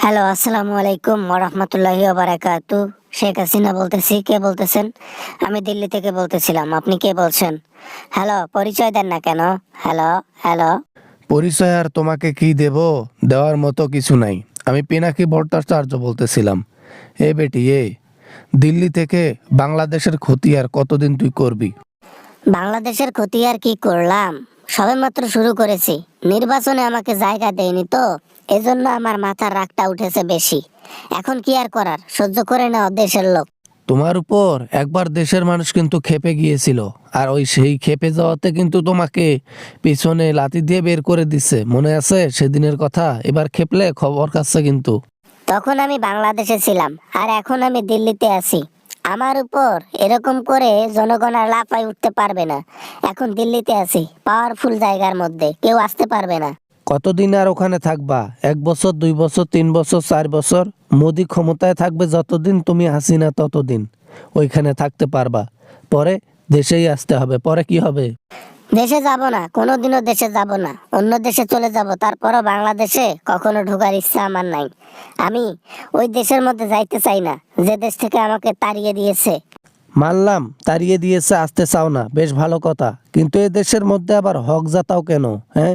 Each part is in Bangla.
হ্যালো, আসসালামু আলাইকুম ওয়া রাহমাতুল্লাহি ওয়া বারাকাতু। শেখ হাসিনা বলতেছি। কে বলতেছেন? আমি দিল্লি থেকে বলতেছিলাম। আপনি কে বলছেন? হ্যালো, পরিচয় দেন না কেন? Hello, hello. পরিচয় আর তোমাকে কি দেব? দেওয়ার মতো কিছু নাই। আমি পিনাকি ভট্টাচার্য বলতেছিলাম। এ বেটি দিল্লি থেকে বাংলাদেশের ক্ষতি আর কতদিন তুই করবি? বাংলাদেশের ক্ষতি আর কি করলাম? সবেমাত্র শুরু করেছি। নির্বাচনে আমাকে জায়গা দেয়নি তো, এজন্য আমার মাথার রাগটা উঠেছে বেশি। এখন কি আর করার? সহ্য করে নাও দেশের লোক। তোমার উপর একবার দেশের মানুষ কিন্তু ক্ষেপে গিয়েছিল, আর ওই সেই ক্ষেপে যাওয়াতে কিন্তু তোমাকে পিছনে লাথি দিয়ে বের করে দিছে, মনে আছে সেদিনের কথা? এবার ক্ষেপলে খবর কাছে কিন্তু। তখন আমি বাংলাদেশে ছিলাম, আর এখন আমি দিল্লিতে আছি। আমার উপর এরকম করে জনগণ আর লাফায় উঠতে পারবে না। এখন দিল্লিতে আছি, পাওয়ারফুল জায়গার মধ্যে, কেউ আসতে পারবে না। কতদিন আর ওখানে থাকবা? 1 বছর, 2 বছর, 3 বছর, 4 বছর? মোদি ক্ষমতায় থাকবে যতদিন, তুমি হাসিনা ততদিন ওইখানে থাকতে পারবা। পরে দেশেই আসতে হবে। পরে কি হবে? দেশে যাব না, কোনোদিনও দেশে যাব না। অন্য দেশে চলে যাব, তারপরও বাংলাদেশে কখনো ঢোকার ইচ্ছা আমার নাই। আমি ওই দেশের মধ্যে যাইতে চাই না, যে দেশ থেকে আমাকে তাড়িয়ে দিয়েছে। মানলাম তাড়িয়ে দিয়েছে, আসতে চাও না, বেশ ভালো কথা। কিন্তু এ দেশের মধ্যে আবার হক জাতাও কেন? হ্যাঁ,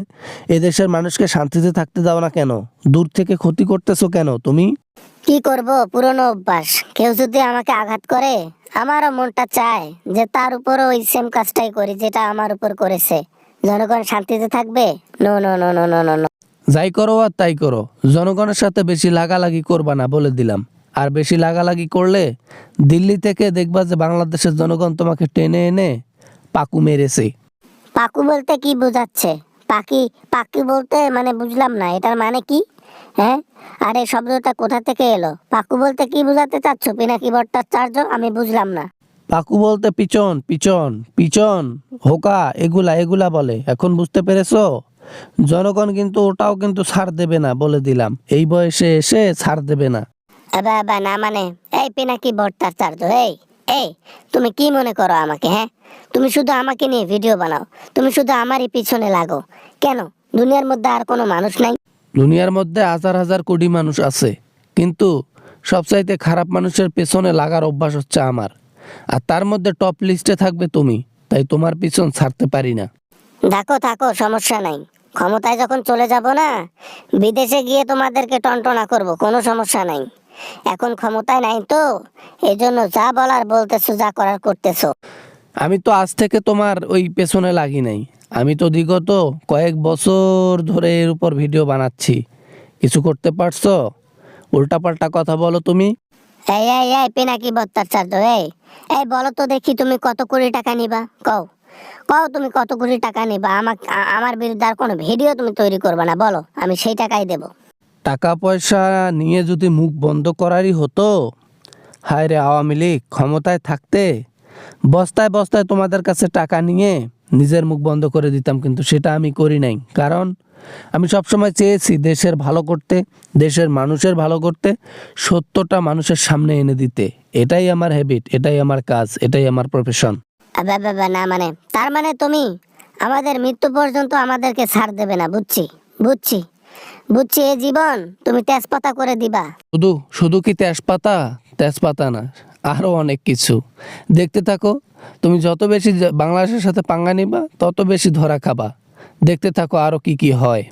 এ দেশের মানুষকে শান্তিতে থাকতে দাও না কেন? দূর থেকে ক্ষতি করতেছো কেন তুমি? কি করব, পুরনো অভ্যাস। কেউ যদি আমাকে আঘাত করে, আমারও মনটা চায় যে তার উপরও ওই সেম কাজটাই করি যেটা আমার উপর করেছে। জনগণ শান্তিতে থাকবে? No no no no no no no. যাই করো আর তাই করো, জনগণের সাথে বেশি লাগালাগি করবা না, বলে দিলাম। আর বেশি লাগালাগি করলে দিল্লি থেকে দেখবা যে বাংলাদেশের জনগণ তোমাকে টেনে এনে পাকু মেরেছে। পাকু বলতে কি বোঝাচ্ছে? পাকি পাকি বলতে মানে বুঝলাম না, এটার মানে কি? হ্যাঁ, আর এই শব্দটা কোথা থেকে এলো? পাকু বলতে কি বোঝাতে চাচ্ছ পিনাকি ভট্টাচার্য? আমি বুঝলাম না। পাকু বলতে পিছন, পিছন, পিছন, হোকা, এগুলা এগুলা বলে। এখন বুঝতে পেরেছো? জনগণ কিন্তু ওটাও কিন্তু ছাড় দেবে না, বলে দিলাম। এই বয়সে এসে ছাড় দেবে না। এবা এবা না মানে, এই পিনাকি ভট্টাচার্য, এই এই তুমি কি মনে করো আমাকে? হ্যাঁ, তুমি শুধু আমাকে নিয়ে ভিডিও বানাও, তুমি শুধু আমারই পিছনে লাগো। কেন? দুনিয়ার মধ্যে আর কোনো মানুষ নাই? দুনিয়ার মধ্যে হাজার হাজার কোটি মানুষ আছে, কিন্তু সবচাইতে খারাপ মানুষের পেছনে লাগার অভ্যাস হচ্ছে আমার। আর তার মধ্যে টপ লিস্টে থাকবে তুমি, তাই তোমার পিছন ছাড়তে পারি না। থাকো থাকো, সমস্যা নাই। ক্ষমতায় যখন চলে যাব না, বিদেশে গিয়ে তোমাদেরকে টনটনা করব, কোনো সমস্যা নাই। এখন ক্ষমতায় নাই তো, এজন্য যা বলার বলতেছো, যা করার করতেছো। আমি তো আজ থেকে তোমার ওই পেছনে লাগি নাই। আমি তো বিগত কয়েক বছর ধরে এর উপর ভিডিও বানাচ্ছি। কিছু করতে পারছো? উল্টাপাল্টা কথা বলো তুমি। এই এই এই পিনাকি ভট্টাচার্য, এই এই বলো তো দেখি, তুমি কত কোটি টাকা নিবা? কও, কও তুমি কত কোটি টাকা নিবা? আমার বিরুদ্ধে আর কোনো ভিডিও তুমি তৈরি করবে না, বলো, আমি সেই টাকাই দেব। টাকা পয়সা নিয়ে যদি মুখ বন্ধ করারই হতো, হায় রে আওয়ামী লীগ ক্ষমতায় থাকতে বস্তায় বস্তায় তোমাদের কাছে টাকা নিয়ে নিজের মুখ বন্ধ করে দিতাম, কিন্তু সেটা আমি করি নাই। কারণ আমি সবসময় চেয়েছি দেশের ভালো করতে, দেশের মানুষের ভালো করতে, সত্যটা মানুষের সামনে এনে দিতে। এটাই আমার হ্যাবিট, এটাই আমার কাজ, এটাই আমার প্রফেশন। আবে আবে আবে, না মানে, তার মানে তুমি আমাদের মৃত্যু পর্যন্ত আমাদেরকে ছাড় দেবে না? বুঝছি, বুঝছি, বুঝছি। এ জীবন তুমি তেজপাতা করে দিবা। শুধু শুধু কি তেজপাতা? তেজপাতা না, আরো অনেক কিছু। দেখতে থাকো। তুমি যত বেশি বাংলাদেশের সাথে পাঙ্গা নিবা, তত বেশি ধরা খাবা। দেখতে থাকো আরো কি কি হয়।